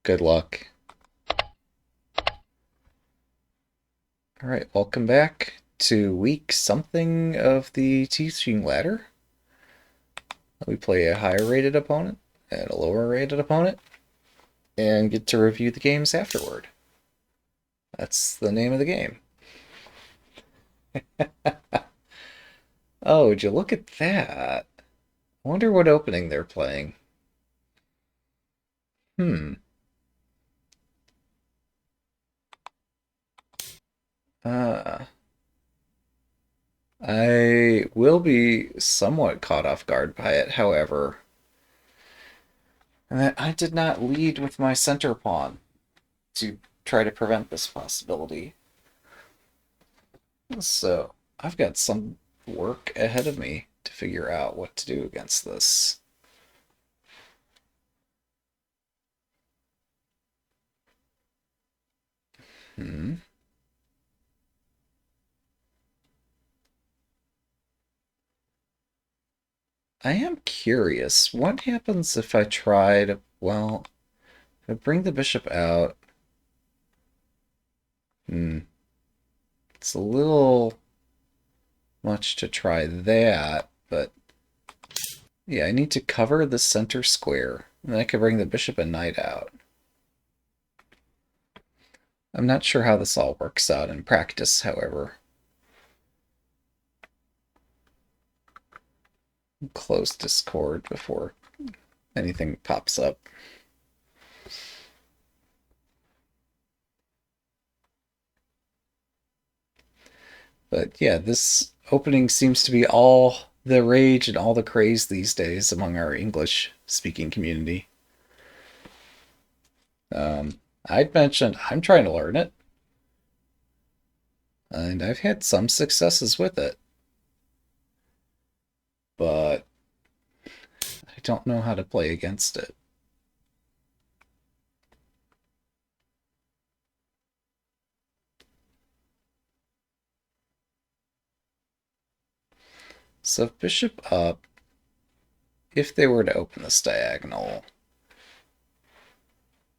Good luck. Alright, welcome back to week something of the teaching ladder. We play a higher rated opponent and a lower rated opponent and get to review the games afterward. That's the name of the game. Oh, would you look at that? I wonder what opening they're playing. Hmm. Uh, I will be somewhat caught off guard by it, however. And that I did not lead with my center pawn to try to prevent this possibility. So I've got some work ahead of me to figure out what to do against this. Hmm. I am curious. What happens if I try to, well, if I bring the bishop out? Hmm. It's a little much to try that, but yeah, I need to cover the center square. And then I could bring the bishop and knight out. I'm not sure how this all works out in practice, however. Close Discord before anything pops up. But yeah, this opening seems to be all the rage and all the craze these days among our English speaking community. I'd mentioned I'm trying to learn it, and I've had some successes with it, but I don't know how to play against it. So if bishop up, if they were to open this diagonal,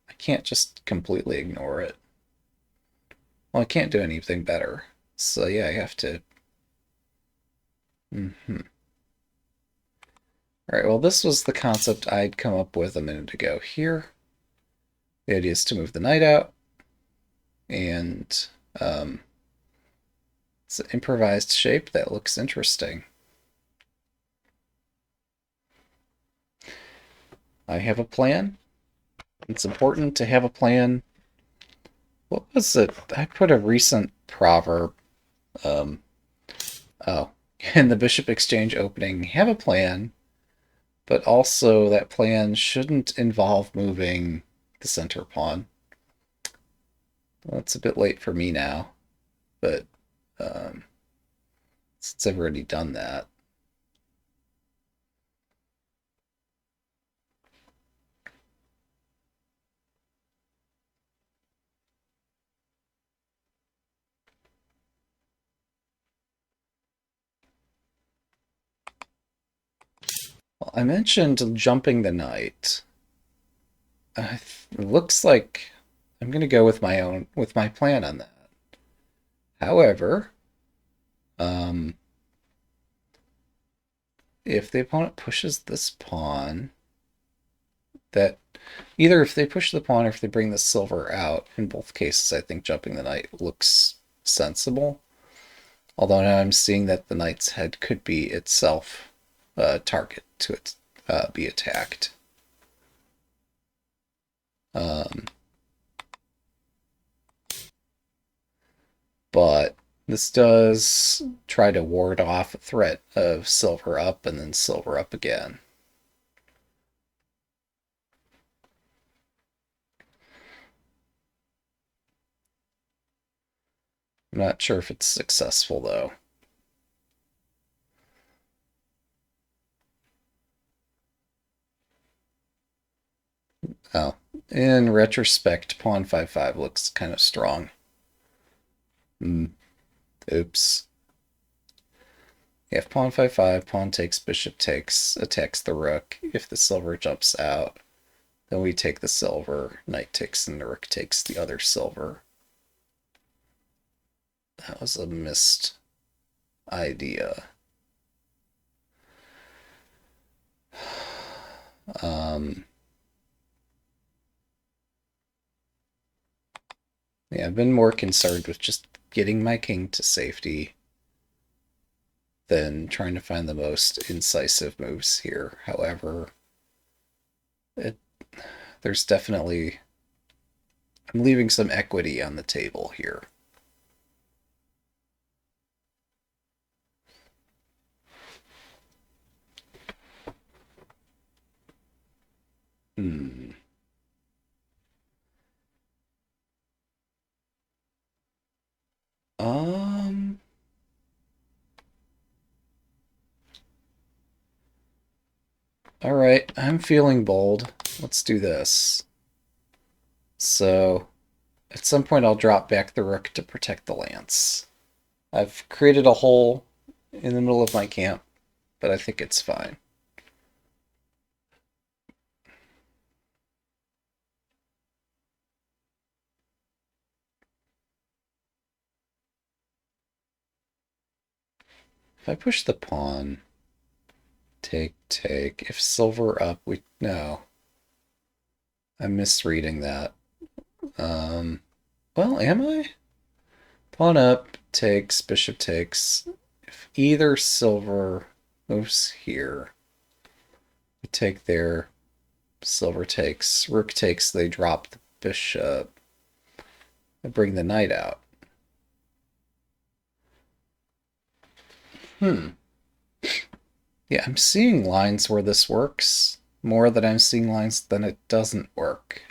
I can't just completely ignore it. Well, I can't do anything better. So yeah, I have to. Mm-hmm. All right, well, this was the concept I'd come up with a minute ago here. The idea is to move the knight out, and it's an improvised shape that looks interesting. I have a plan. It's important to have a plan. What was it? I put a recent proverb. Um, oh, in the bishop exchange opening, have a plan, but also that plan shouldn't involve moving the center pawn. Well, it's a bit late for me now, but um, since I've already done that. Well, I mentioned jumping the knight. It looks like I'm going to go with my plan on that. However, um, if the opponent pushes this pawn, that either if they push the pawn or if they bring the silver out, in both cases, I think jumping the knight looks sensible. Although now I'm seeing that the knight's head could be itself a target to be attacked. Um, but this does try to ward off a threat of silver up and then silver up again. I'm not sure if it's successful though. Oh, in retrospect, pawn 5-5 looks kind of strong. Oops. If pawn 5-5, pawn takes, bishop takes, attacks the rook. If the silver jumps out, Then we take the silver, knight takes and the rook takes the other silver. That was a missed idea. Yeah, I've been more concerned with just getting my king to safety than trying to find the most incisive moves here. However, there's definitely... I'm leaving some equity on the table here. Hmm. Um... Alright, I'm feeling bold. Let's do this. So, at some point I'll drop back the rook to protect the lance. I've created a hole in the middle of my camp, but I think it's fine. If I push the pawn, take, take. If silver up, we... No. I'm misreading that. Well, am I? Pawn up, takes, bishop takes. If either silver moves here, we take there, silver takes, rook takes, they drop the bishop. I bring the knight out. Yeah, I'm seeing lines where this works more than I'm seeing lines than it doesn't work.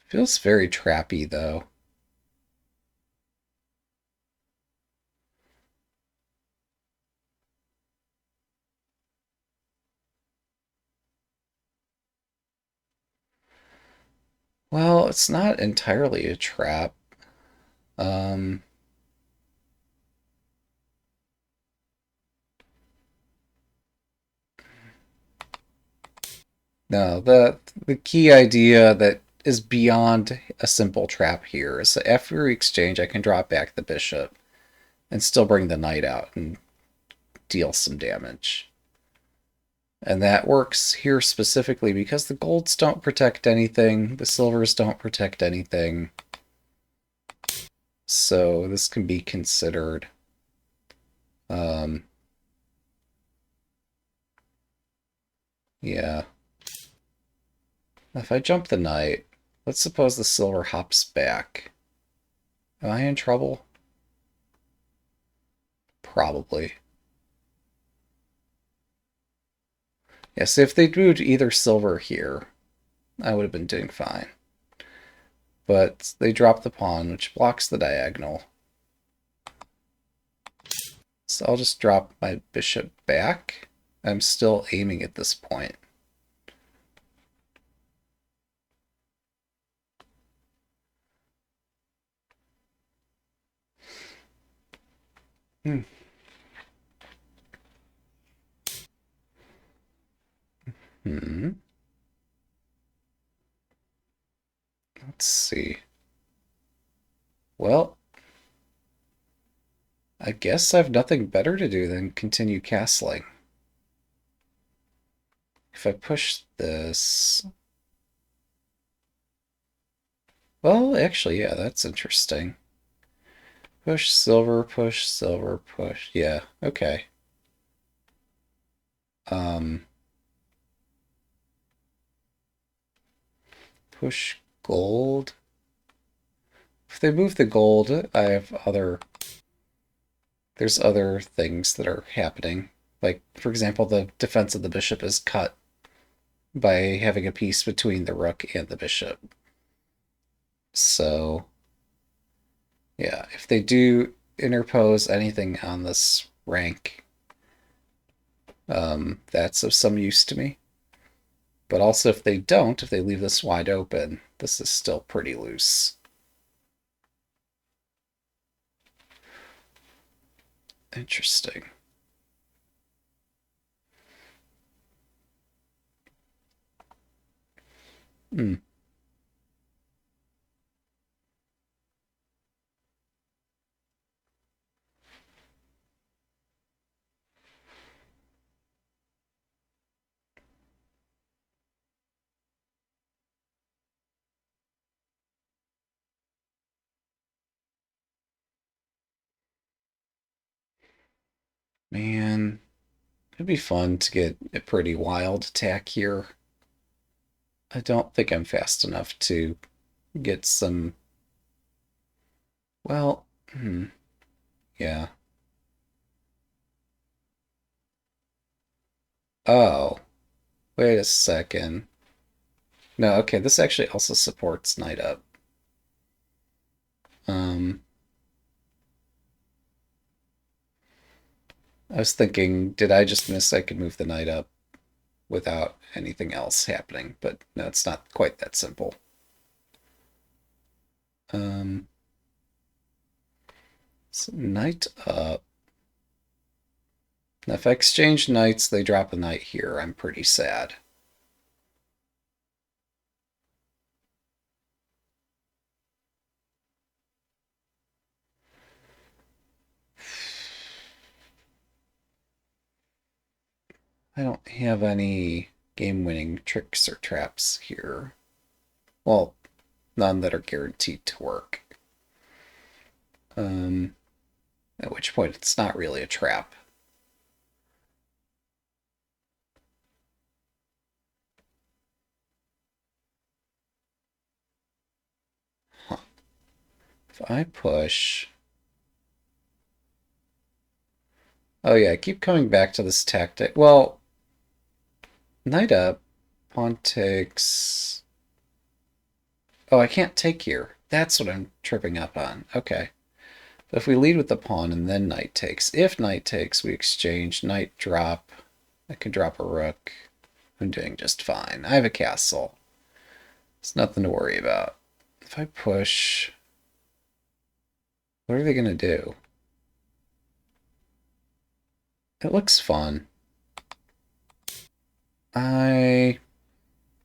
Feels very trappy, though. Well, it's not entirely a trap. Um, no, the key idea that is beyond a simple trap here is that after exchange, I can drop back the bishop and still bring the knight out and deal some damage. And that works here specifically because the golds don't protect anything, the silvers don't protect anything. So this can be considered. Yeah. If I jump the knight, let's suppose the silver hops back. Am I in trouble? Probably. Yes, if they'd moved either silver here, I would have been doing fine. But they dropped the pawn, which blocks the diagonal. So I'll just drop my bishop back. I'm still aiming at this point. Hmm. Let's see. Well, I guess I have nothing better to do than continue castling. If I push this... Well, actually, yeah, that's interesting. Push, silver, push, silver, push. Yeah, okay. Push gold. If they move the gold, I have other... There's other things that are happening. Like, for example, the defense of the bishop is cut by having a piece between the rook and the bishop. So, yeah, if they do interpose anything on this rank, that's of some use to me. But also, if they don't, if they leave this wide open, this is still pretty loose. Interesting. Hmm. Man, it'd be fun to get a pretty wild attack here. I don't think I'm fast enough to get some. Well, yeah. Oh, wait a second. No, okay, this actually also supports Knight Up. Um, I was thinking, did I just miss I could move the Knight up without anything else happening? But no, it's not quite that simple. Um, so Knight Up. Now, if I exchange knights, they drop a knight here. I'm pretty sad. I don't have any game-winning tricks or traps here. Well, none that are guaranteed to work. Um, at which point it's not really a trap. Huh. If I push... Oh yeah, I keep coming back to this tactic. Well, knight up, pawn takes... Oh, I can't take here. That's what I'm tripping up on. Okay. But if we lead with the pawn and then knight takes, if knight takes, we exchange knight drop. I can drop a rook. I'm doing just fine. I have a castle. It's nothing to worry about. If I push, what are they going to do? It looks fun. I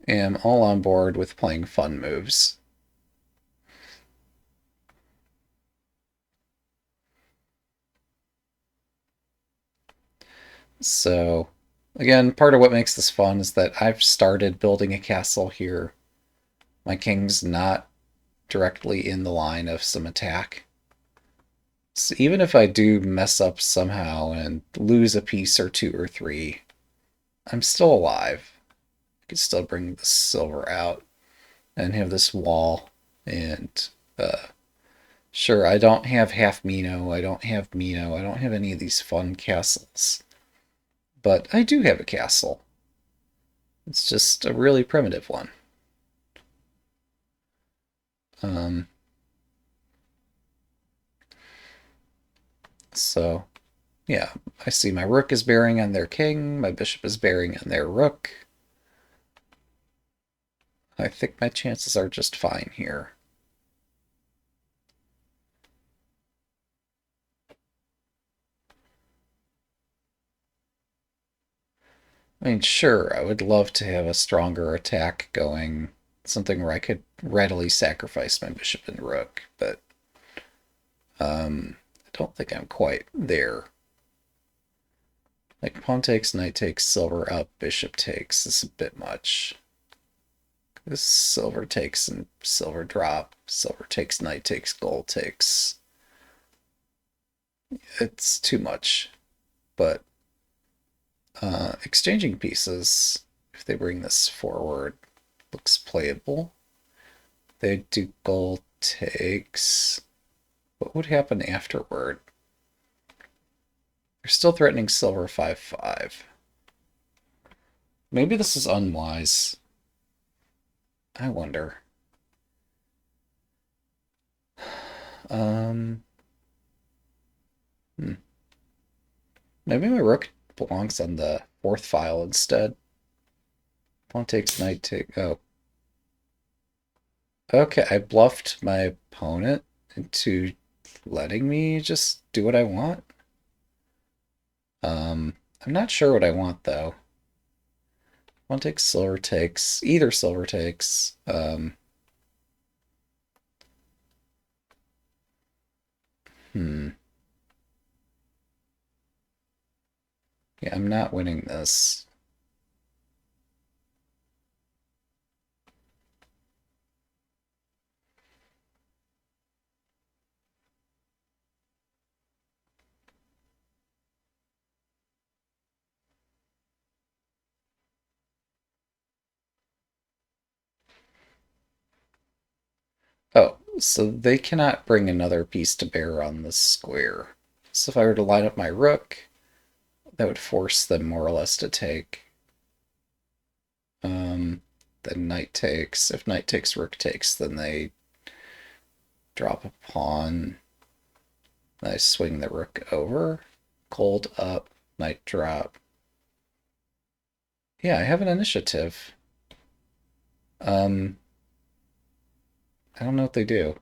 am all on board with playing fun moves. So, again, part of what makes this fun is that I've started building a castle here. My king's not directly in the line of some attack. So even if I do mess up somehow and lose a piece or two or three, I'm still alive. I can still bring the silver out and have this wall. And uh, sure, I don't have half Mino, I don't have Mino, I don't have any of these fun castles. But I do have a castle. It's just a really primitive one. Um, so, yeah, I see my rook is bearing on their king, my bishop is bearing on their rook. I think my chances are just fine here. I mean, sure, I would love to have a stronger attack going, something where I could readily sacrifice my bishop and rook, but I don't think I'm quite there. Like pawn takes, knight takes, silver up, bishop takes is a bit much. This silver takes and silver drop, silver takes, knight takes, gold takes. It's too much, but exchanging pieces, if they bring this forward, looks playable. They do gold takes. What would happen afterward? They're still threatening silver 5-5. Maybe this is unwise. I wonder. Um, hmm. Maybe my rook belongs on the fourth file instead. Pawn takes, knight take. Oh, okay. I bluffed my opponent into letting me just do what I want. I'm not sure what I want, though. One takes, silver takes. Either silver takes. Hmm. Yeah, I'm not winning this. Oh, so they cannot bring another piece to bear on this square. So if I were to line up my rook, that would force them more or less to take. Then knight takes. If knight takes, rook takes, then they drop a pawn. I swing the rook over. Gold up, knight drop. Yeah, I have an initiative. Um, I don't know what they do.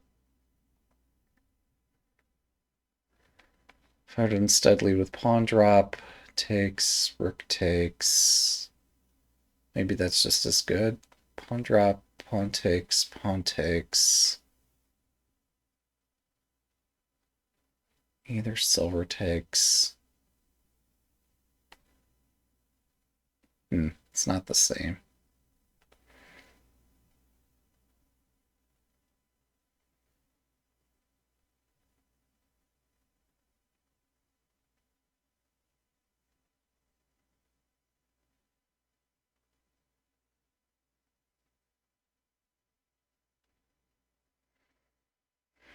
If I would instead lead with pawn drop, takes, rook takes. Maybe that's just as good. Pawn drop, pawn takes, pawn takes. Either silver takes. It's not the same.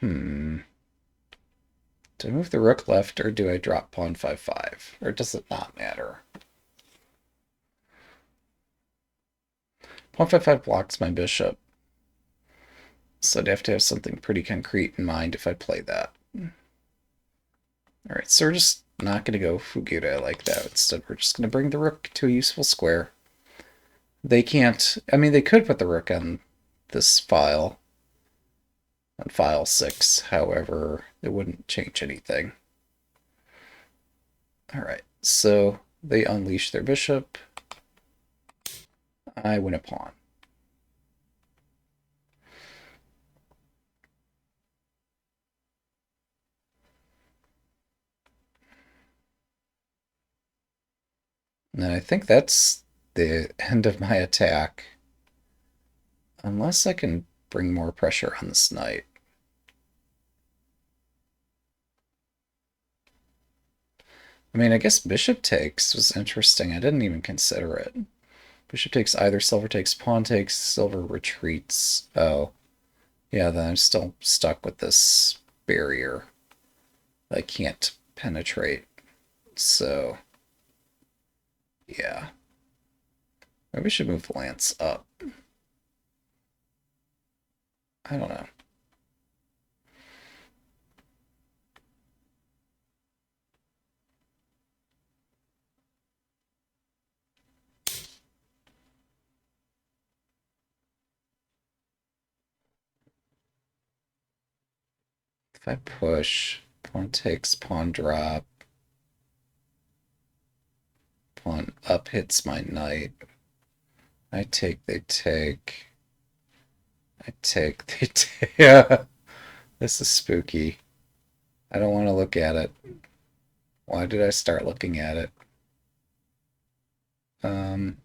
Hmm. Do I move the rook left or do I drop pawn 5-5? Or does it not matter? Pawn 5-5 blocks my bishop. So I'd have to have something pretty concrete in mind if I play that. Alright, so we're just not going to go Fugita like that. Instead, we're just going to bring the rook to a useful square. They can't... I mean, they could put the rook on this file. On file 6, however, it wouldn't change anything. Alright, so they unleash their bishop. I win a pawn. And I think that's the end of my attack. Unless I can bring more pressure on this knight. I mean, I guess bishop takes was interesting. I didn't even consider it. Bishop takes either, silver takes, pawn takes, silver retreats. Oh, yeah, then I'm still stuck with this barrier I can't penetrate. So, yeah. Maybe we should move the lance up. I don't know. If I push, pawn takes, pawn drop, pawn up hits my knight. I take, they take. I take, they take. Yeah, this is spooky. I don't want to look at it. Why did I start looking at it? Um,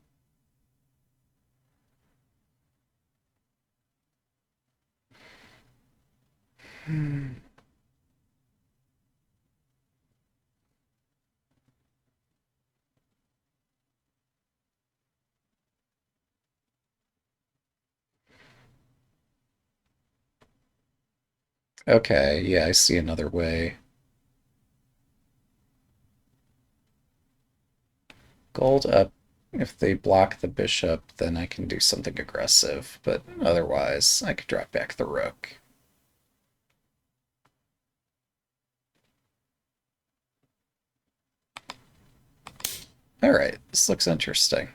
okay, yeah, I see another way. Gold up. If they block the bishop, then I can do something aggressive, but otherwise, I could drop back the rook. Alright, this looks interesting.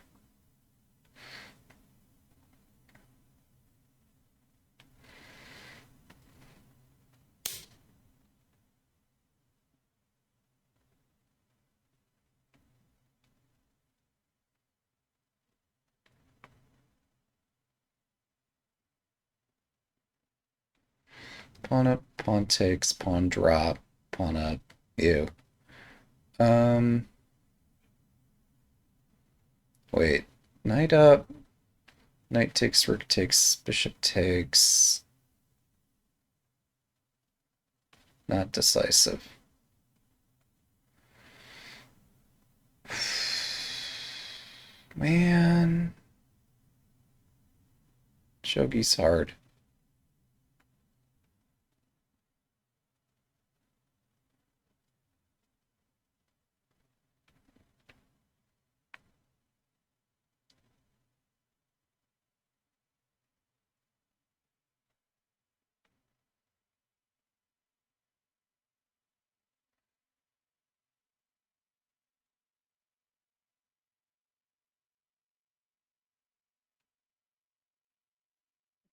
Pawn up, pawn takes, pawn drop, pawn up. Ew. Um, wait. Knight up, knight takes, rook takes, bishop takes. Not decisive. Man. Shogi's hard.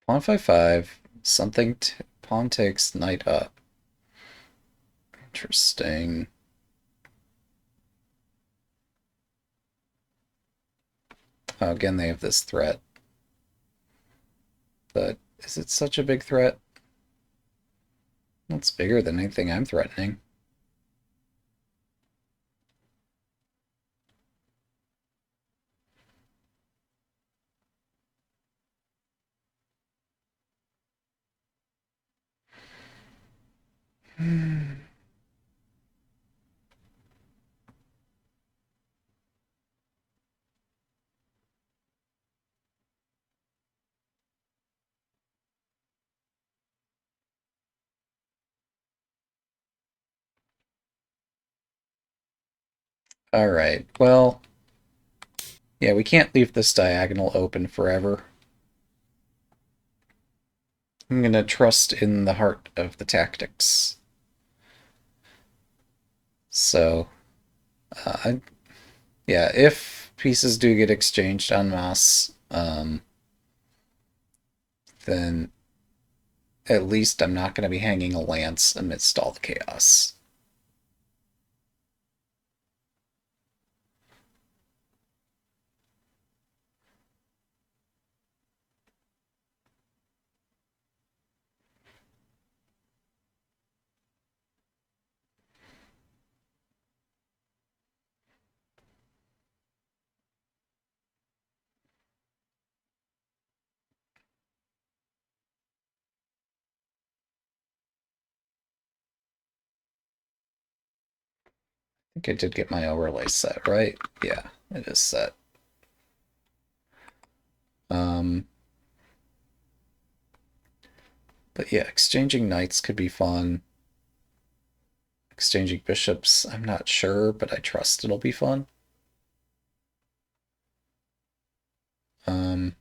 Pawn 5-5. Something. Pawn takes, knight up. Interesting. Oh, again, they have this threat. But is it such a big threat? It's bigger than anything I'm threatening. All right. Well, yeah, we can't leave this diagonal open forever. I'm going to trust in the heart of the tactics. So, uh, yeah, if pieces do get exchanged en masse, then at least I'm not going to be hanging a lance amidst all the chaos. I think I did get my overlay set, right? Yeah, it is set. Um, but yeah, exchanging knights could be fun. Exchanging bishops, I'm not sure, but I trust it'll be fun. Um,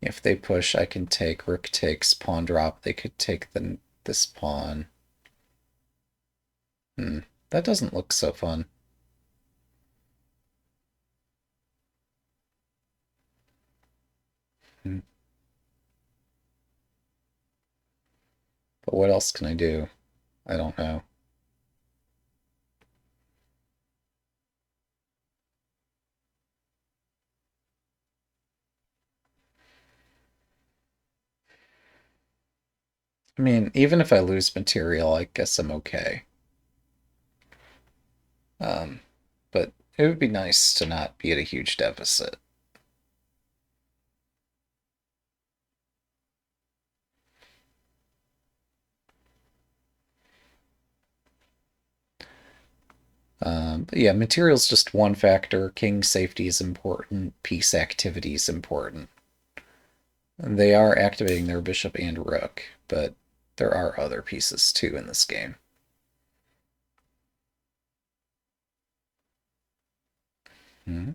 if they push, I can take rook takes, pawn drop. They could take this pawn. That doesn't look so fun. Hmm. But what else can I do? I don't know. I mean, even if I lose material, I guess I'm okay. Um, but it would be nice to not be at a huge deficit. But yeah, material's just one factor. King safety is important. Piece activity is important. And they are activating their bishop and rook, but there are other pieces too in this game. Mm-hmm.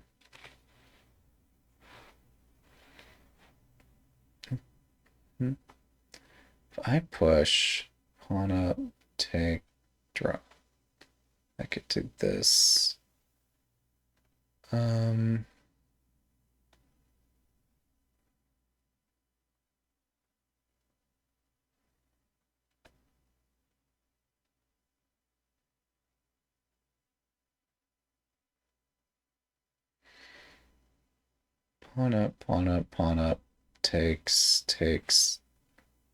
If I push, pawn up, take, drop. I could do this. Um, pawn up, pawn up, pawn up, takes, takes.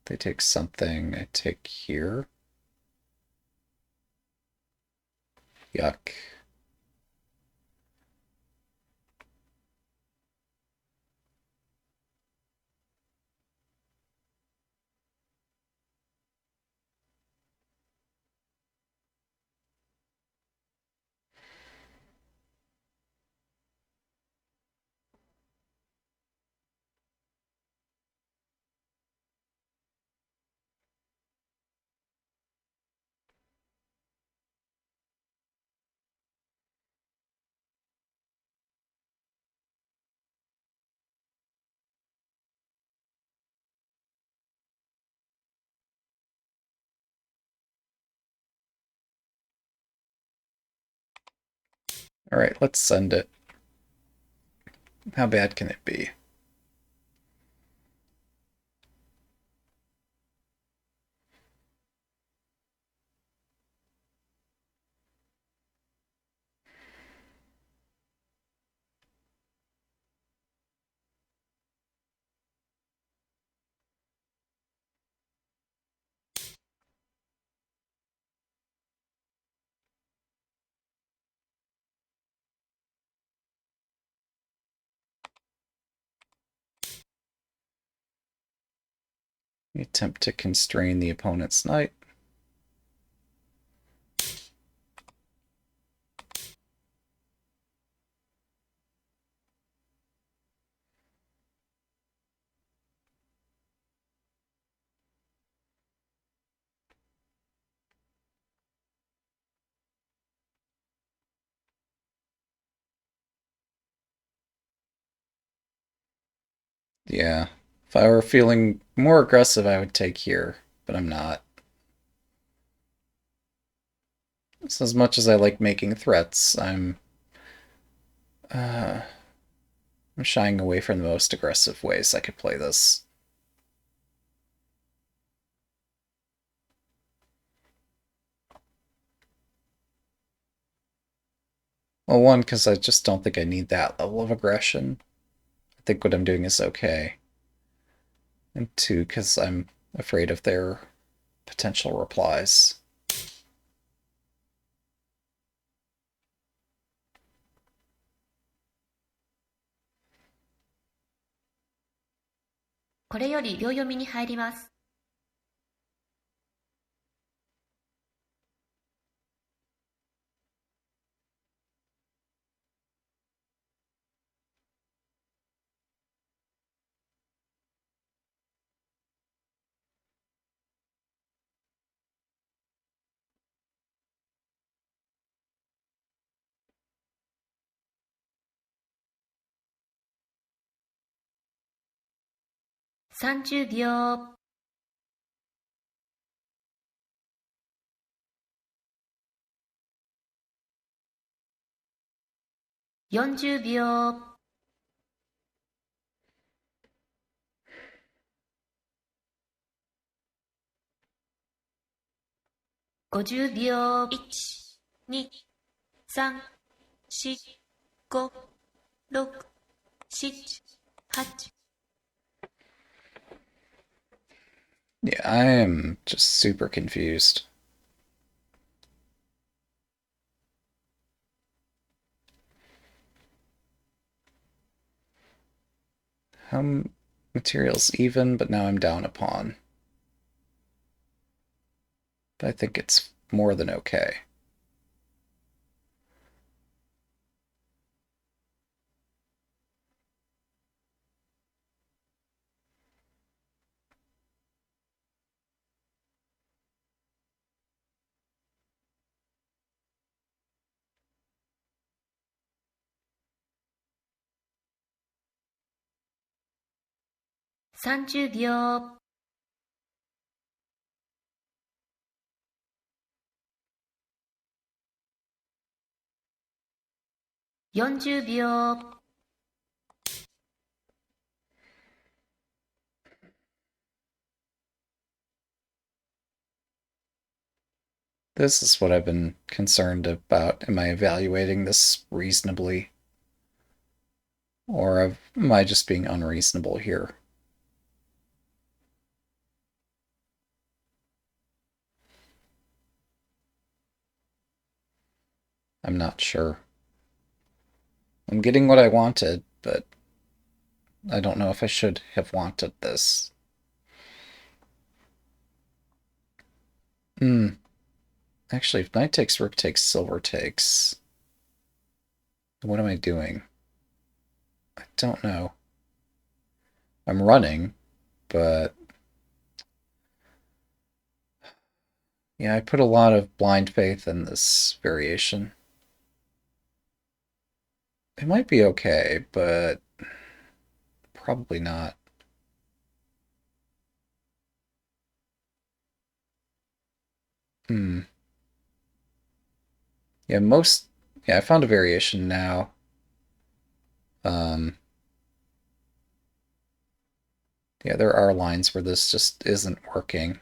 They take something. I take here. Yuck. All right, let's send it. How bad can it be? We attempt to constrain the opponent's knight. Yeah. If I were feeling more aggressive, I would take here, but I'm not. So as much as I like making threats, uh, I'm shying away from the most aggressive ways I could play this. Well, one, because I just don't think I need that level of aggression. I think what I'm doing is okay. And two, because I'm afraid of their potential replies. $30秒 40秒 50秒 1、2、3、4、5、6、7、8。Yeah, I am just super confused. How materials even, but now I'm down a pawn. But I think it's more than okay. $30秒 40秒 This is what I've been concerned about. Am I evaluating this reasonably? Or am I just being unreasonable here? I'm not sure. I'm getting what I wanted, but I don't know if I should have wanted this. Hmm. Actually, if knight takes, rook takes, silver takes, what am I doing? I don't know. I'm running, but yeah, I put a lot of blind faith in this variation. It might be okay, but probably not. Hmm. Yeah, yeah, I found a variation now. Um, yeah, there are lines where this just isn't working.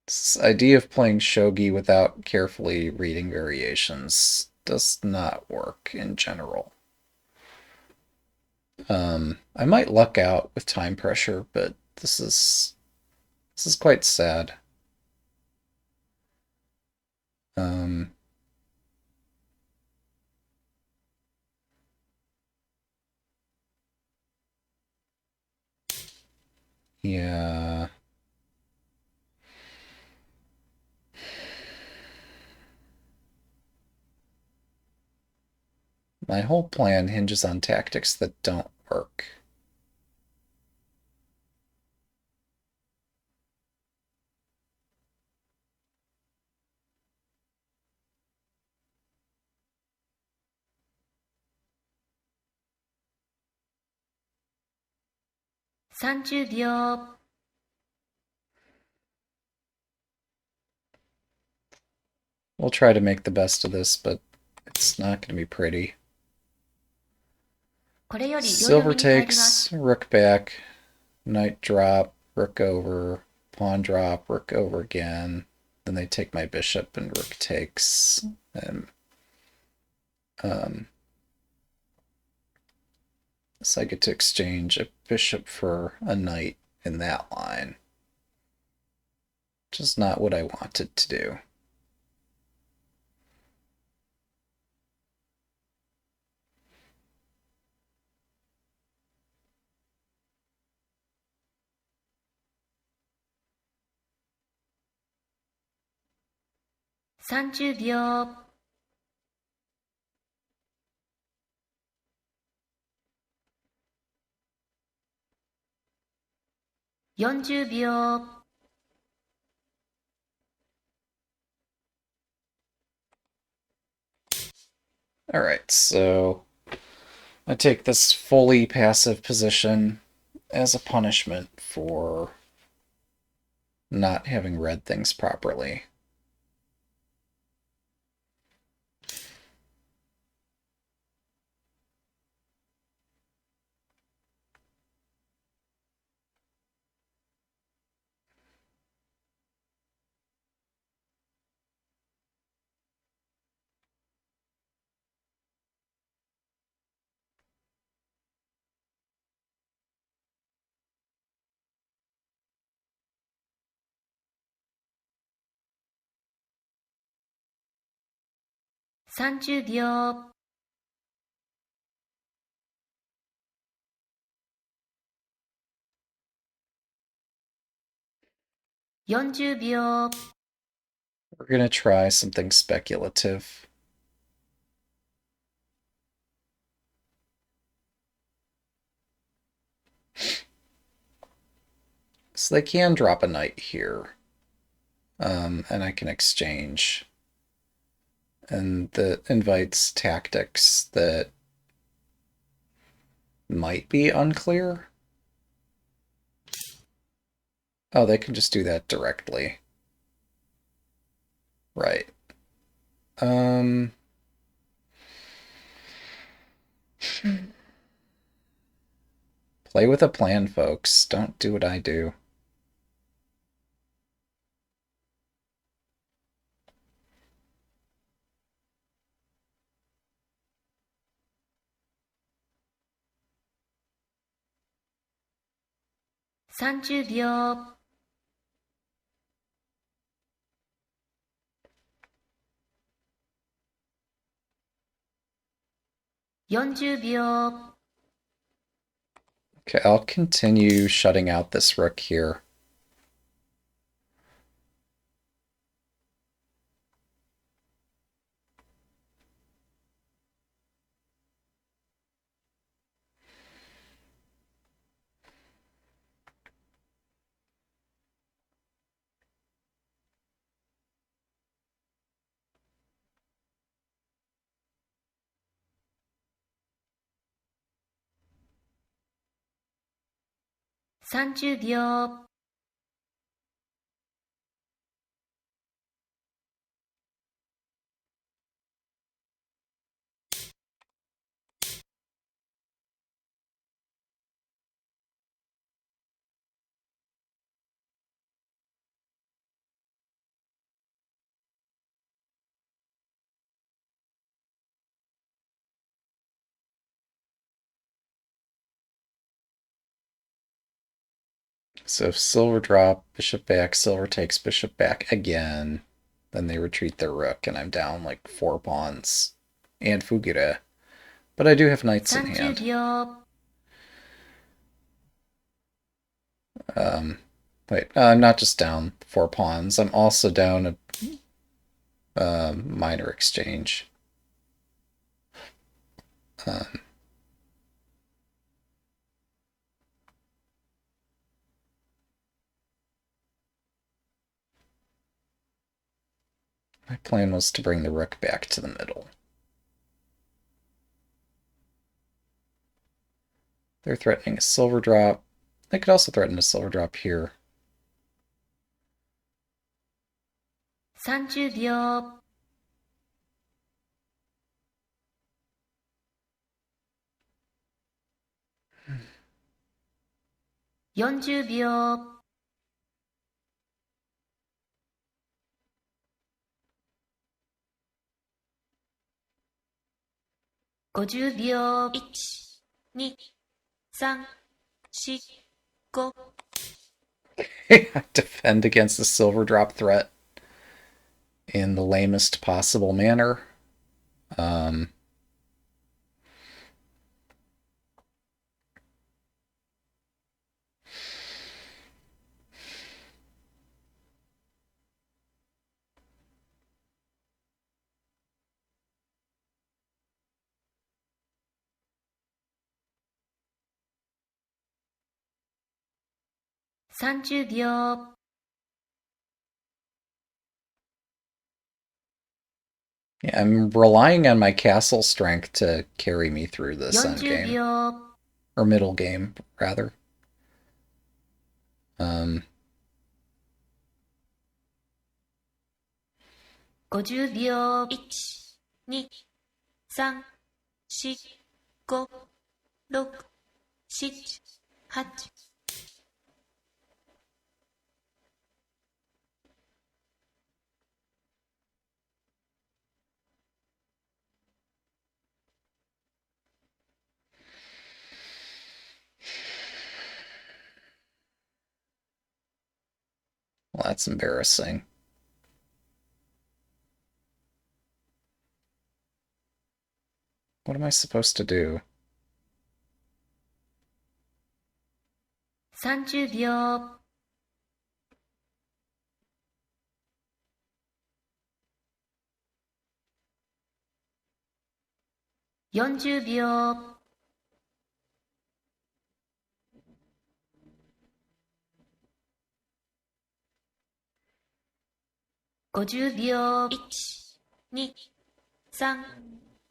This idea of playing shogi without carefully reading variations does not work in general. I might luck out with time pressure, but this is quite sad. Um, yeah, my whole plan hinges on tactics that don't work.30秒。We'll try to make the best of this, but it's not going to be pretty. これより秒読 Silver みに入ります。 takes, rook back, knight drop, rook over, pawn drop, rook over again. Then they take my bishop and rook takes. And um, so I get to exchange a bishop for a knight in that line. Which is not what I wanted to do. 30秒。40秒。Alright, so I take this fully passive position as a punishment for not having read things properly.30秒。40秒。We're going to try something speculative. So they can drop a knight here. And I can exchange. And that invites tactics that might be unclear. Oh, they can just do that directly. Right. Um, play with a plan, folks. Don't do what I do. 30秒、40秒、Okay, I'll continue shutting out this rook here.30秒、So if silver drop, bishop back, silver takes bishop back again, then they retreat their rook, and I'm down like 4 pawns and Fugire. But I do have knights in 30 hand. 秒、Wait, I'm not just down 4 pawns. I'm also down a minor exchange. My plan was to bring the rook back to the middle. They're threatening a silver drop. They could also threaten a silver drop here. 30秒、40秒、50秒、1、2、3、4、5、Defend against the silver drop threat in the lamest possible manner.30秒、Yeah, I'm relying on my castle strength to carry me through this 40 endgame. 秒、Or middle game, rather. Um, 50秒、1、2、3、4、5、6、7、8、well, that's embarrassing. What am I supposed to do? 30秒、40秒、50秒、1、2、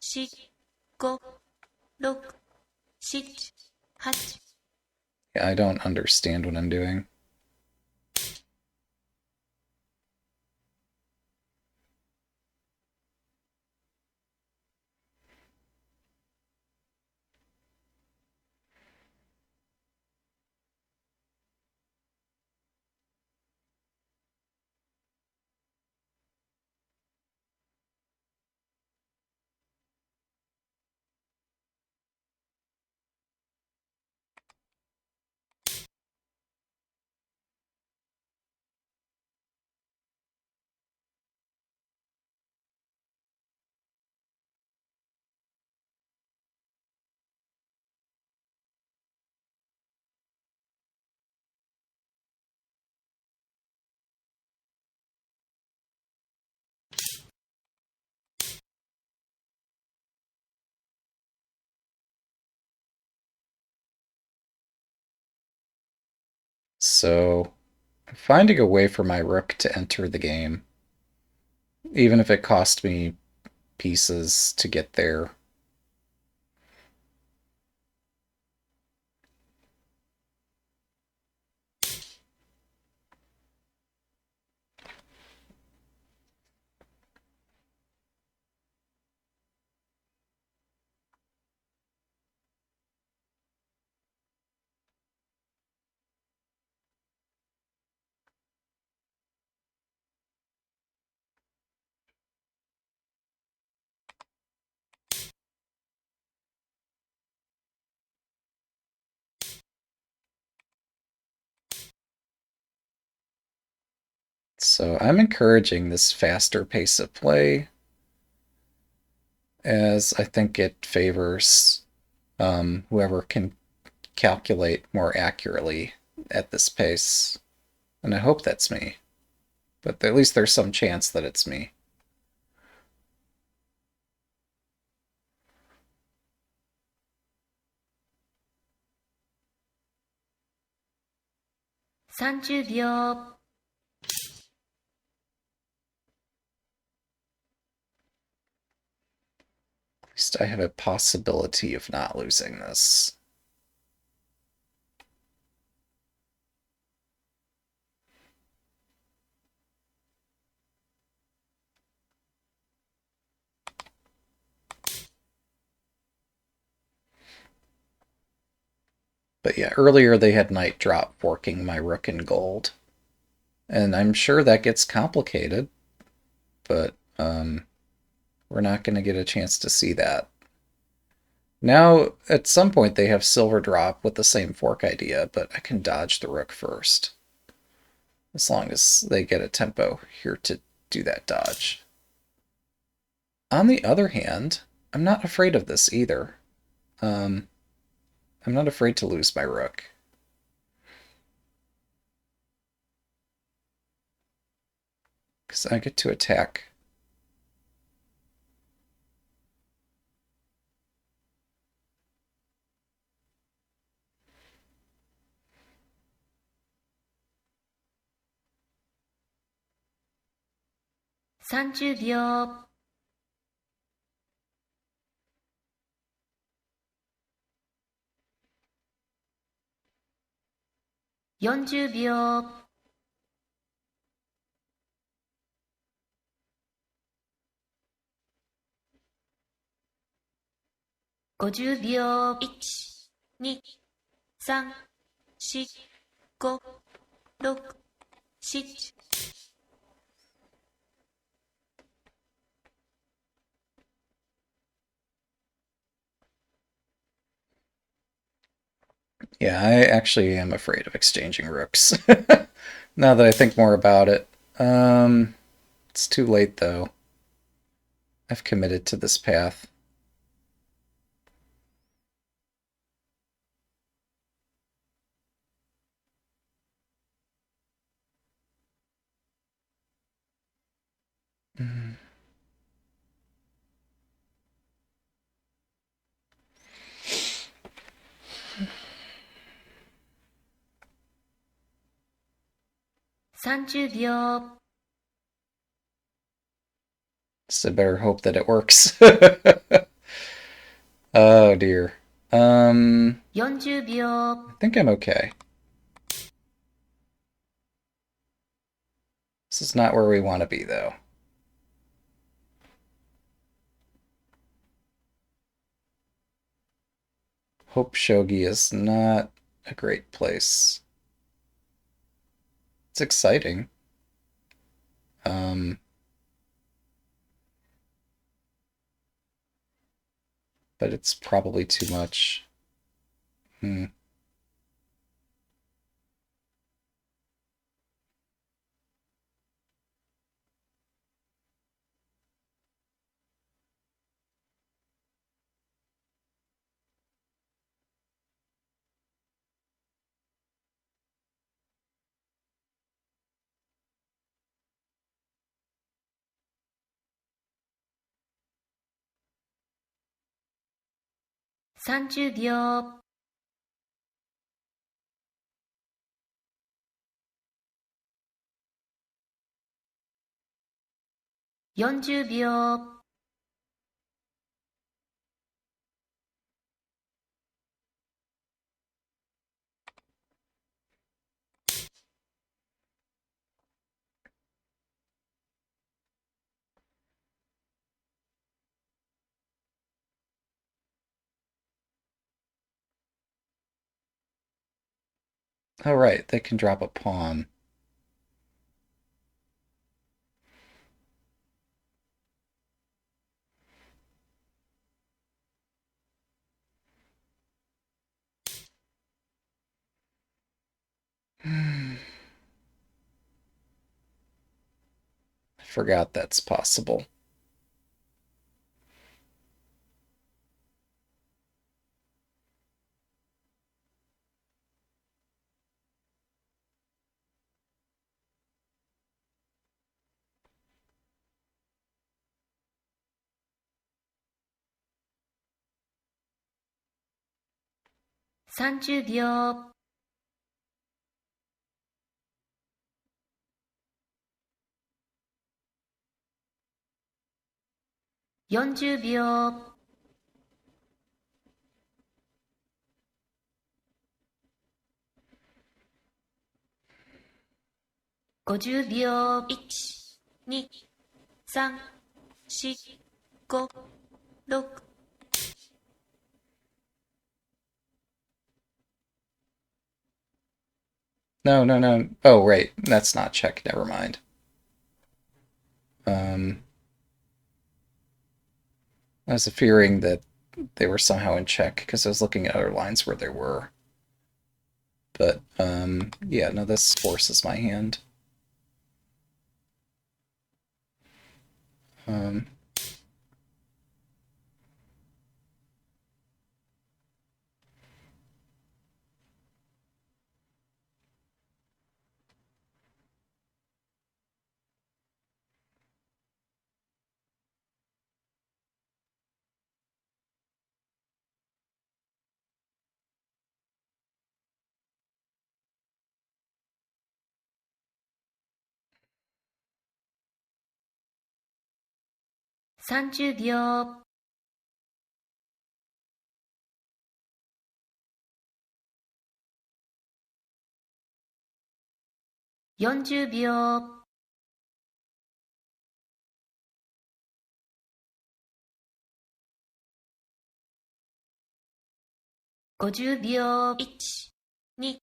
3、4、5、6、7、8、Yeah, I don't understand what I'm doing. So I'm finding a way for my rook to enter the game, even if it cost me pieces to get there. So I'm encouraging this faster pace of play as I think it favors whoever can calculate more accurately at this pace. And I hope that's me. But at least there's some chance that it's me. $30秒。At least I have a possibility of not losing this. But yeah, earlier they had knight drop forking my rook in gold. And I'm sure that gets complicated, but we're not going to get a chance to see that. Now, at some point, they have silver drop with the same fork idea, but I can dodge the rook first. As long as they get a tempo here to do that dodge. On the other hand, I'm not afraid of this either. I'm not afraid to lose my rook. Because I get to attack.30秒。40秒。50秒。1、2、3、4、5、6、7。Yeah, I actually am afraid of exchanging rooks. Now that I think more about it. It's too late though. I've committed to this path. Mm. 30秒。So I better hope that it works. Oh dear. I 40秒。think I'm okay. This is not where we want to be though. Hope Shogi is not a great place. It's exciting. Um, but it's probably too much. Hmm.30秒。40秒、Oh, right, they can drop a pawn. I forgot that's possible.30秒、40秒、50秒、1、2、3、4、5、6、No, no, no. Oh, right, that's not check. Never mind. I was fearing that they were somehow in check because I was looking at other lines where they were. But, yeah, no, this forces my hand. Um, 30秒、40秒、50秒、1、2、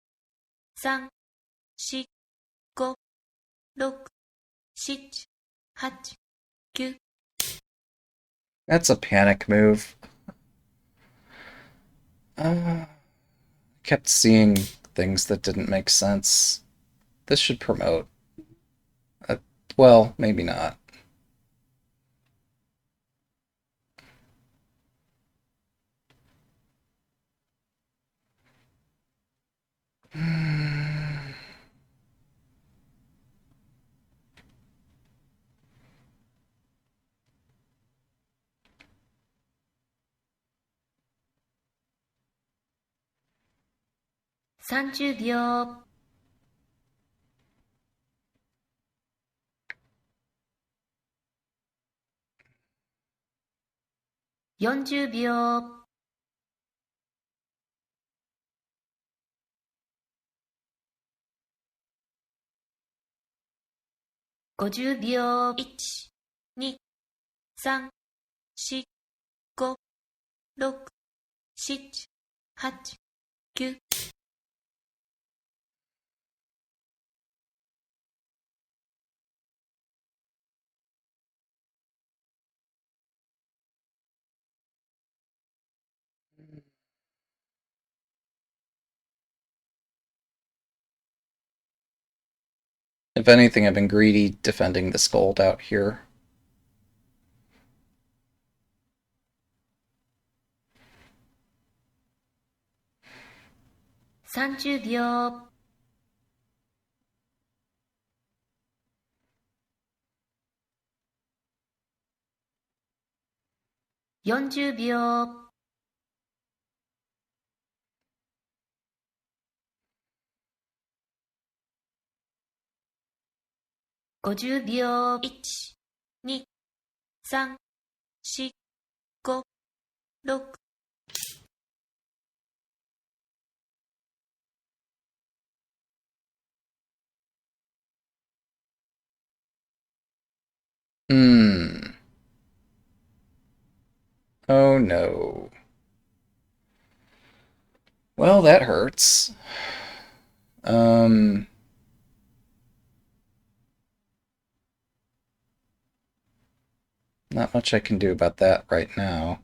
3、4、5、6、7、8、9。that's a panic move. Kept seeing things that didn't make sense. This should promote. Uh, well, maybe not.30秒、40秒、50秒、1、2、3、4、5、6、7、8、9。If anything, I've been greedy defending this gold out here.30秒、40秒、50秒、1、2、3、4、5、6、Hmm. Oh no. Well, that hurts. Um, Not much I can do about that right now.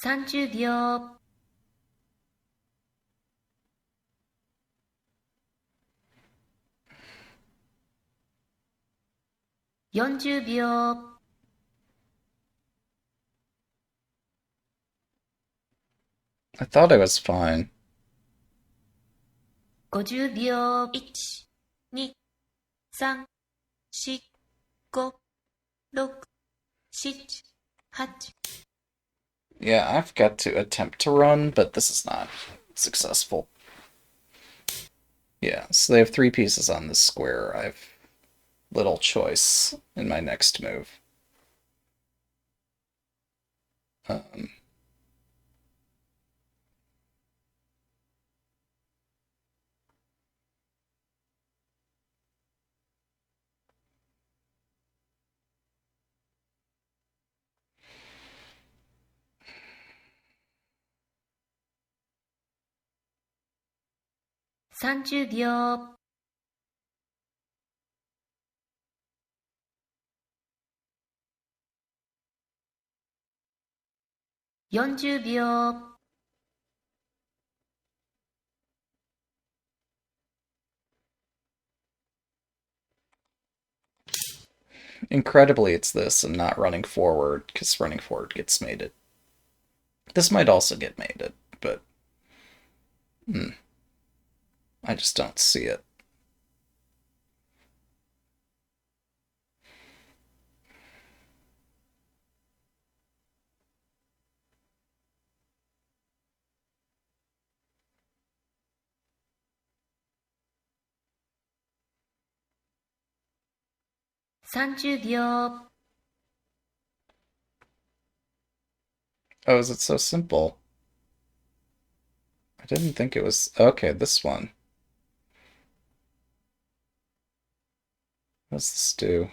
30秒、40秒、I thought I was fine. 50秒、1、2、3、4、5、6、7、8。Yeah, I've got to attempt to run, but this is not successful. Yeah, so they have three pieces on this square. I have little choice in my next move. Um, 30秒、40秒、Incredibly, it's this and not running forward, because running forward gets mated. This might also get mated, but I just don't see it.30秒、Oh, is it so simple? I didn't think it was. Okay, this one. What's this do?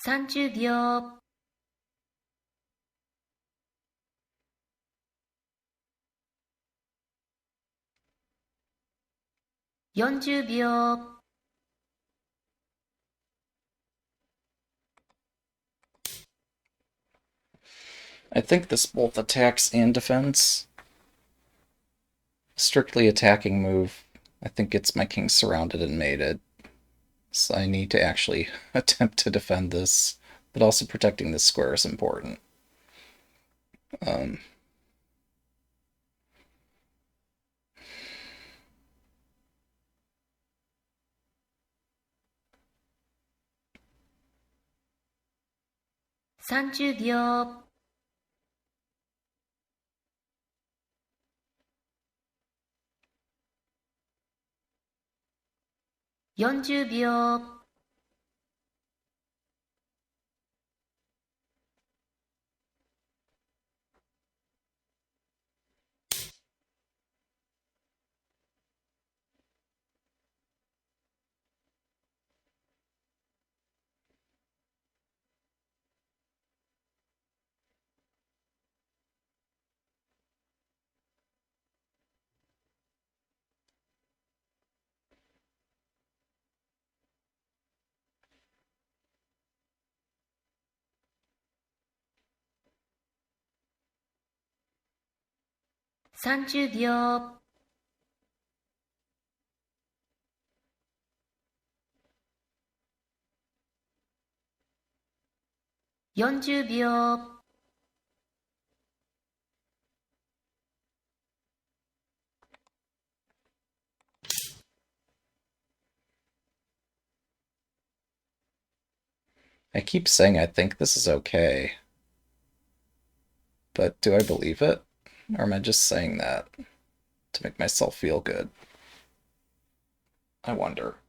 30秒、40秒、I think this both attacks and defends. Strictly attacking move, I think gets my king surrounded and mated. So I need to actually attempt to defend this, but also protecting this square is important. Um, 30秒、40秒、30秒、40秒、I keep saying I think this is okay, but do I believe it? Or am I just saying that to make myself feel good? I wonder.30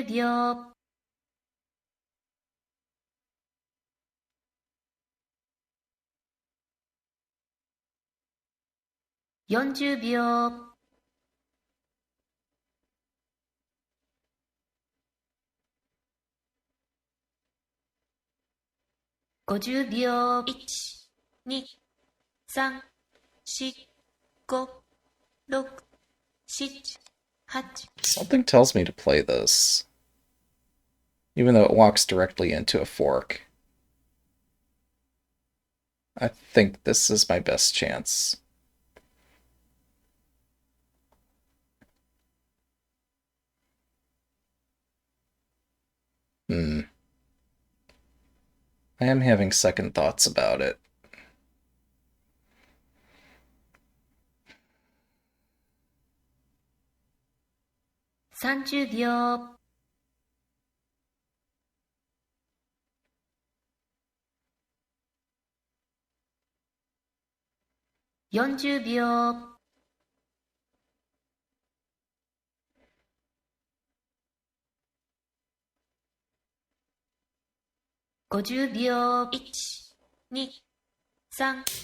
秒、40秒、50秒、1、2、3、4、5、6、7、8。 Something tells me to play this, even though it walks directly into a fork. I think this is my best chance. I am having second thoughts about it. 30秒、40秒、50秒、1、2、3。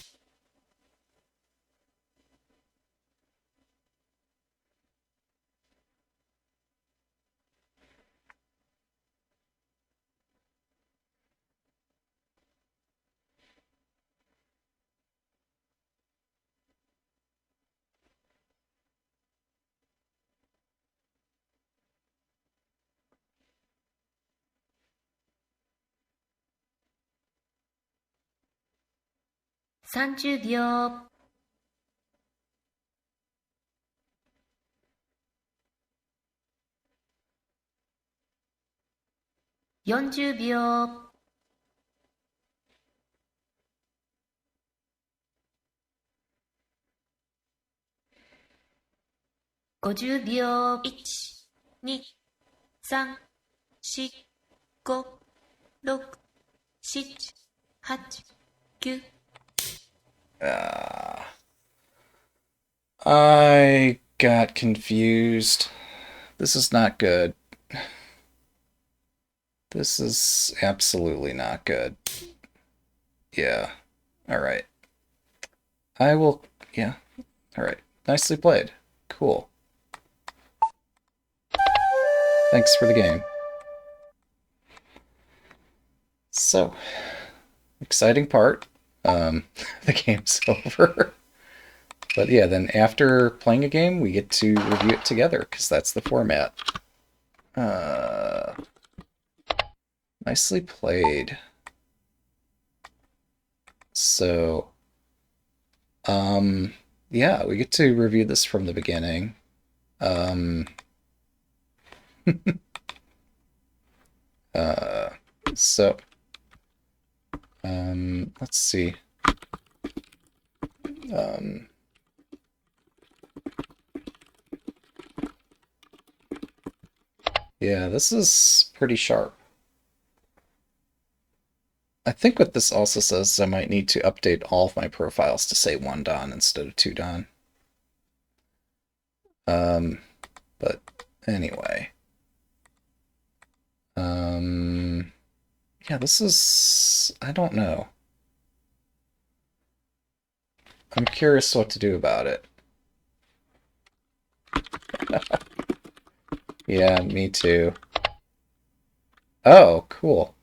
30秒、40秒、50秒、1、2、3、4、5、6、7、8、9。I got confused. This is not good. This is absolutely not good. Yeah. Alright. I will... Yeah. Alright. Nicely played. Cool. Thanks for the game. So, exciting part. The game's over. But yeah, then after playing a game, we get to review it together, because that's the format. Nicely played. So, yeah, we get to review this from the beginning. Uh, so, let's see. Yeah, this is pretty sharp. I think what this also says is I might need to update all of my profiles to say 1 Dan instead of 2 Dan. But anyway. Yeah, this is... I don't know. I'm curious what to do about it. Yeah, me too. Oh, cool.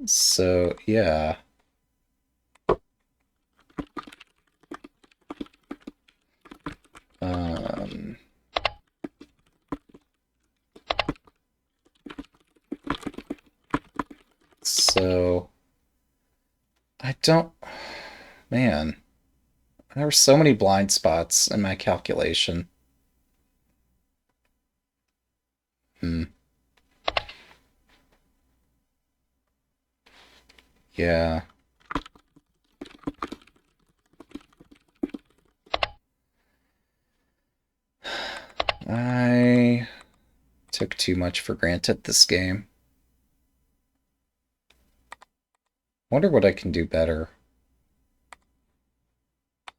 So, yeah. So don't... Man, there were so many blind spots in my calculation. Hmm. Yeah. I took too much for granted this game. Wonder what I can do better.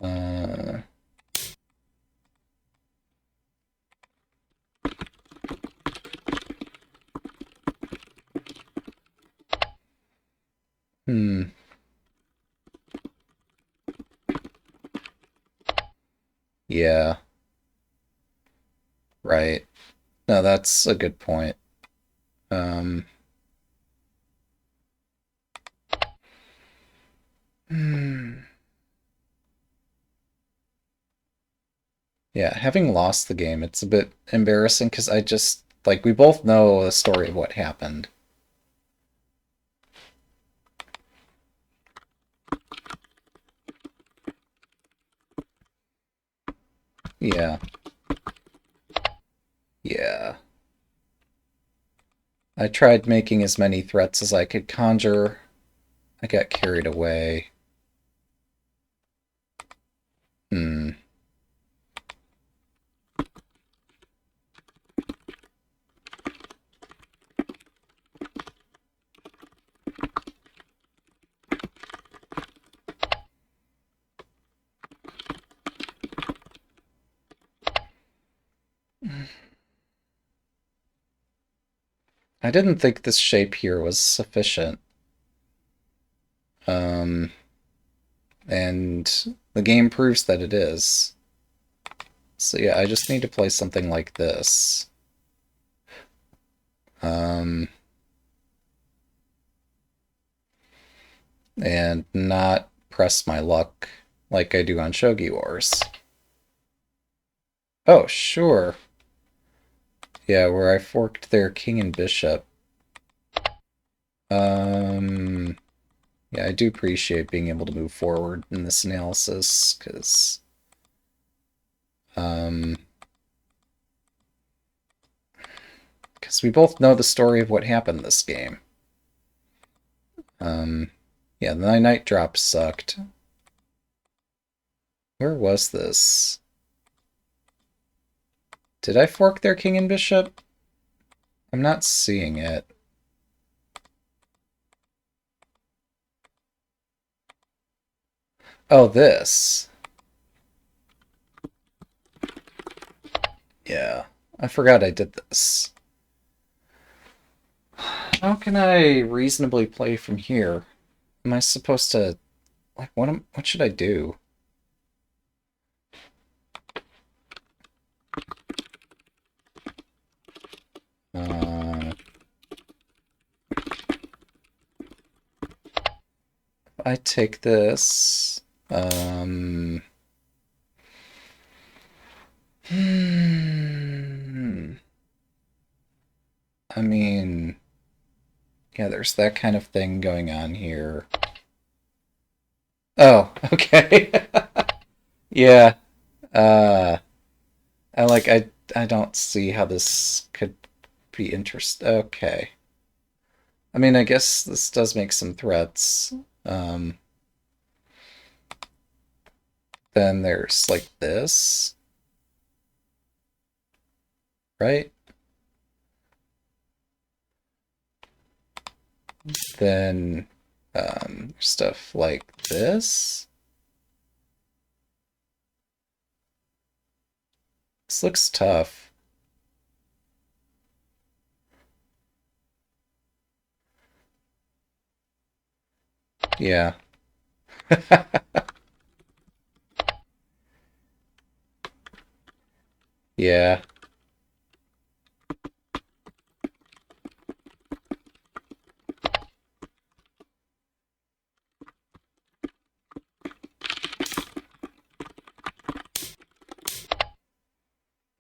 Uh, hmm. Yeah. Right. No, that's a good point. Um, hmm. Yeah, having lost the game, it's a bit embarrassing because I just, like, we both know the story of what happened. Yeah. Yeah. I tried making as many threats as I could conjure. I got carried away. Hmm. I didn't think this shape here was sufficient. Um, and the game proves that it is. So yeah, I just need to play something like this. Um, and not press my luck like I do on Shogi Wars. Oh, sure. Yeah, where I forked their king and bishop. Um, yeah, I do appreciate being able to move forward in this analysis, um, because we both know the story of what happened this game. Yeah, the knight drop sucked. Where was this? Did I fork their king and bishop? I'm not seeing it. Oh, this. Yeah, I forgot I did this. How can I reasonably play from here? Am I supposed to, like, what should I do? Uh, I take this. Um, hmm. I mean, yeah, there's that kind of thing going on here. Oh, okay. Yeah. Uh, I don't see how this could be interest. Okay. I mean, I guess this does make some threats. Um, then there's like this, right? Then stuff like this. This looks tough. Yeah. Yeah.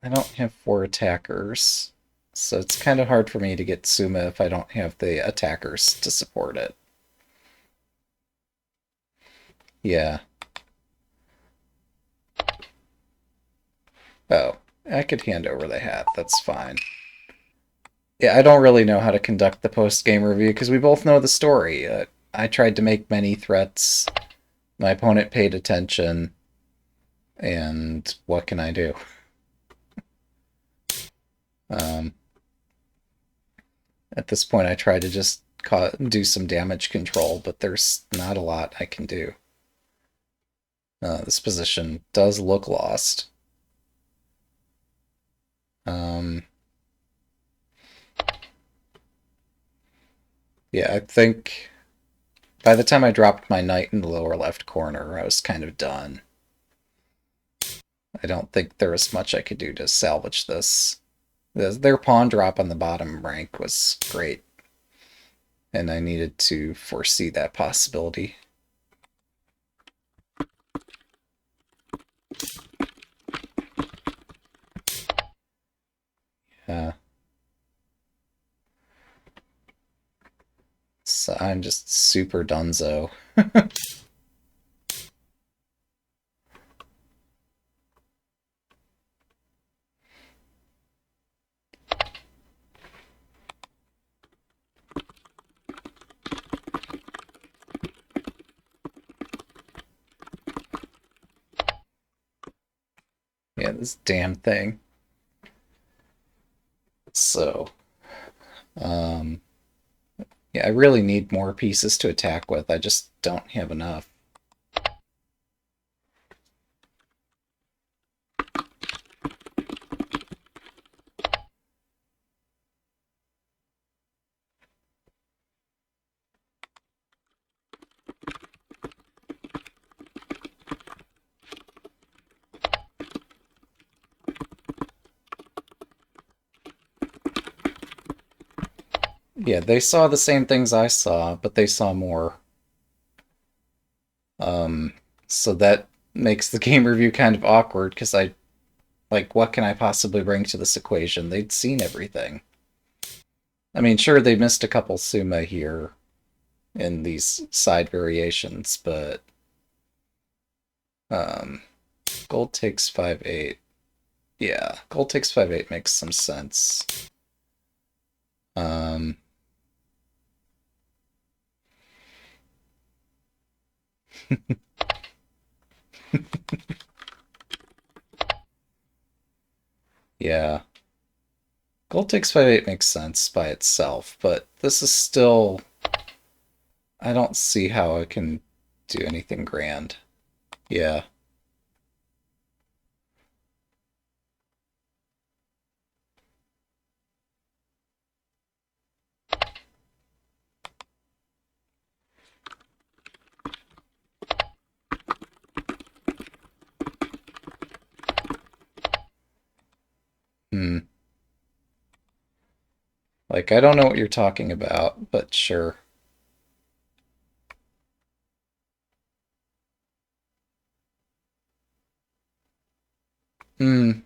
I don't have 4 attackers, so it's kind of hard for me to get Suma if I don't have the attackers to support it. Yeah. Oh, I could hand over the hat. That's fine. Yeah, I don't really know how to conduct the post-game review because we both know the story. I tried to make many threats. My opponent paid attention. And what can I do? Um, at this point, I try to just do some damage control, but there's not a lot I can do. This position does look lost. Um, yeah, I think by the time I dropped my knight in the lower left corner, I was kind of done. I don't think there was much I could do to salvage this. Their pawn drop on the bottom rank was great, and I needed to foresee that possibility. Yeah. So I'm just super dunzo. Yeah, this damn thing. So, um, yeah, I really need more pieces to attack with. I just don't have enough. Yeah, they saw the same things I saw, but they saw more. Um, so that makes the game review kind of awkward because like, what can I possibly bring to this equation? They'd seen everything. I mean, sure, they missed a couple summa here in these side variations, but um, gold takes 5-8. Yeah, gold takes 5-8 makes some sense. Um, yeah, gold takes 5-8 makes sense by itself, but this is still. I don't see how I can do anything grand. Yeah. Hmm. Like, I don't know what you're talking about, but sure. Hmm.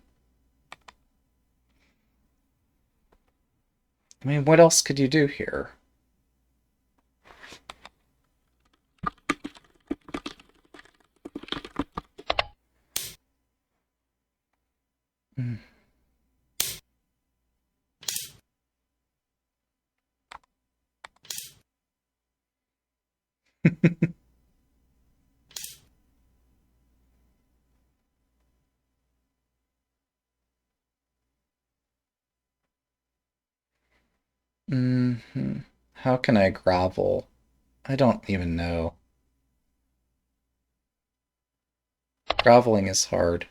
I mean, what else could you do here? Hmm. How can I grovel? I don't even know. Groveling is hard.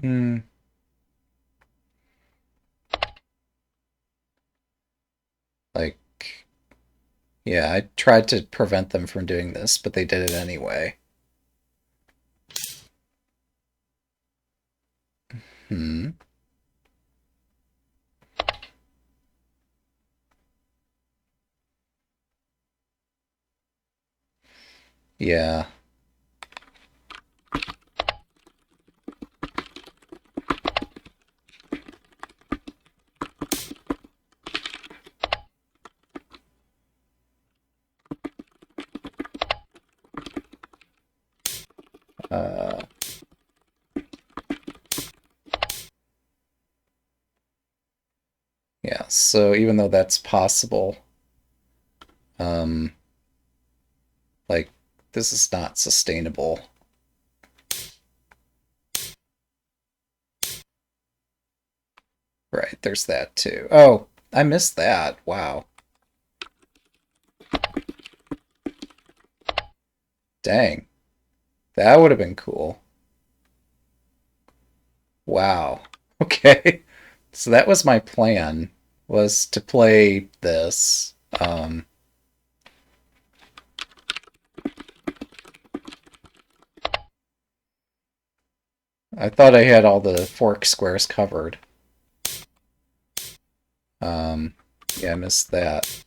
Hmm. Like, yeah, I tried to prevent them from doing this, but they did it anyway. Hmm. Yeah. Yeah, so even though that's possible, um, like, this is not sustainable. Right, there's that too. Oh, I missed that. Wow. Dang. That would have been cool. Wow. Okay. So that was my plan, was to play this. I thought I had all the fork squares covered. Um, yeah, I missed that.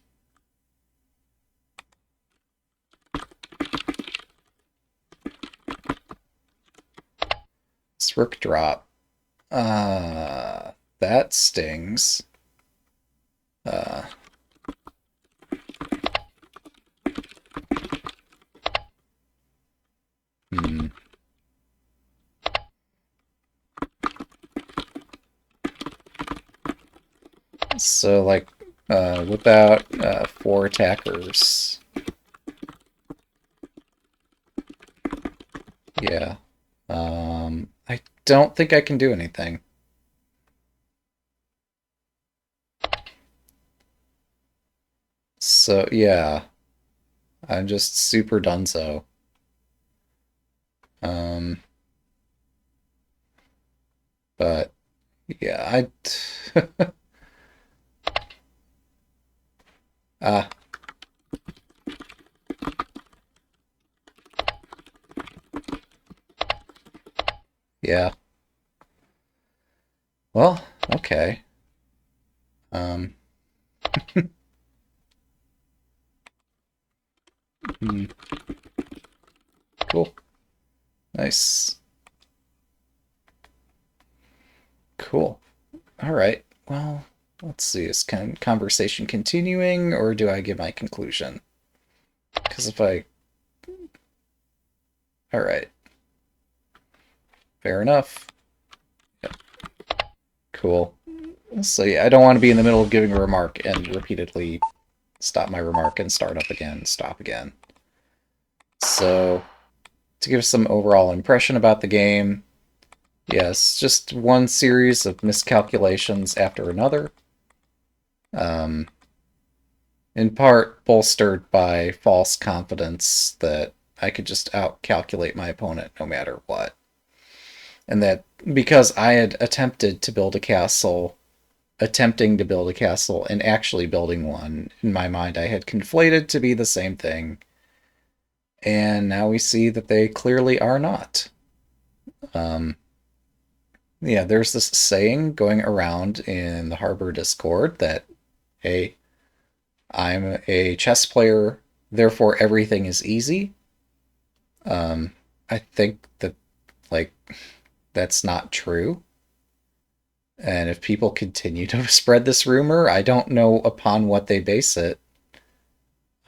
This rook drop. That stings. Uh, hmm. So, like, without four attackers. Yeah. I don't think I can do anything. So, yeah. I'm just super dunzo. Um, but, yeah, I... ah, yeah. Well, okay. Um, hmm, cool. Nice. Cool. All right. Well, let's see. Is conversation continuing, or do I give my conclusion? Because if I... All right. Fair enough. Yep. Cool. So yeah, I don't want to be in the middle of giving a remark and repeatedly stop my remark and start up again, stop again. So, to give some overall impression about the game, yes, just one series of miscalculations after another. Um, in part bolstered by false confidence that I could just outcalculate my opponent no matter what. And that because I had attempted to build a castle, attempting to build a castle, and actually building one, in my mind I had conflated to be the same thing. And now we see that they clearly are not. Um, yeah, there's this saying going around in the Harbor Discord that, hey, I'm a chess player, therefore everything is easy. Um, I think that, like, that's not true. And if people continue to spread this rumor, I don't know upon what they base it.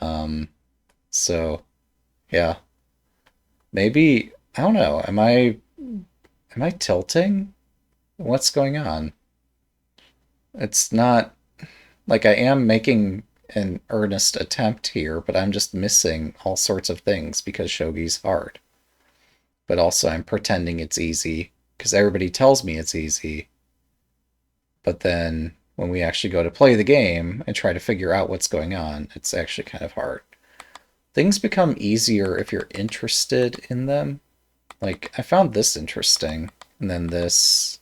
Um, so yeah, maybe I don't know. Am I tilting? What's going on? It's not like I am making an earnest attempt here, but I'm just missing all sorts of things because shogi's hard. But also I'm pretending it's easy because everybody tells me it's easy. But then when we actually go to play the game and try to figure out what's going on, it's actually kind of hard. Things become easier if you're interested in them. Like, I found this interesting, and then this.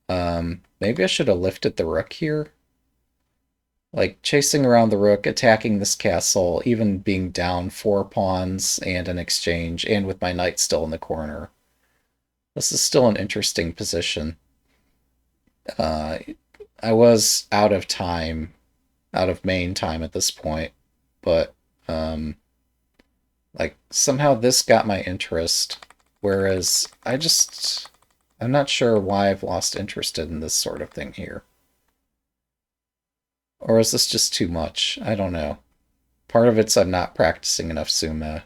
Maybe I should have lifted the rook here. Like, chasing around the rook, attacking this castle, even being down 4 pawns and an exchange, and with my knight still in the corner. This is still an interesting position. Uh, I was out of time, out of main time at this point, but, like, somehow this got my interest, whereas I'm not sure why I've lost interest in this sort of thing here. Or is this just too much? I don't know. Part of it's I'm not practicing enough Suma.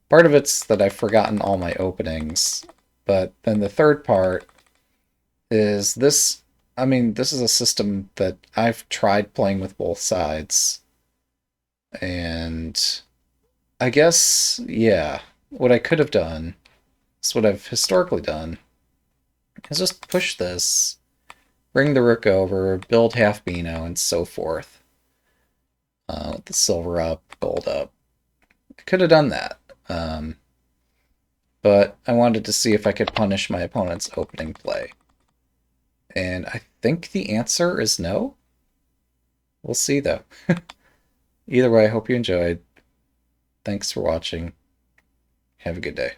Part of it's that I've forgotten all my openings. But then the third part is this I mean, this is a system that I've tried playing with both sides, and I guess, yeah, what I could have done is what I've historically done is just push this, bring the rook over, build half Beano, and so forth. With the silver up, gold up. I could have done that. Um, but I wanted to see if I could punish my opponent's opening play. And I think the answer is no. We'll see, though. Either way, I hope you enjoyed. Thanks for watching. Have a good day.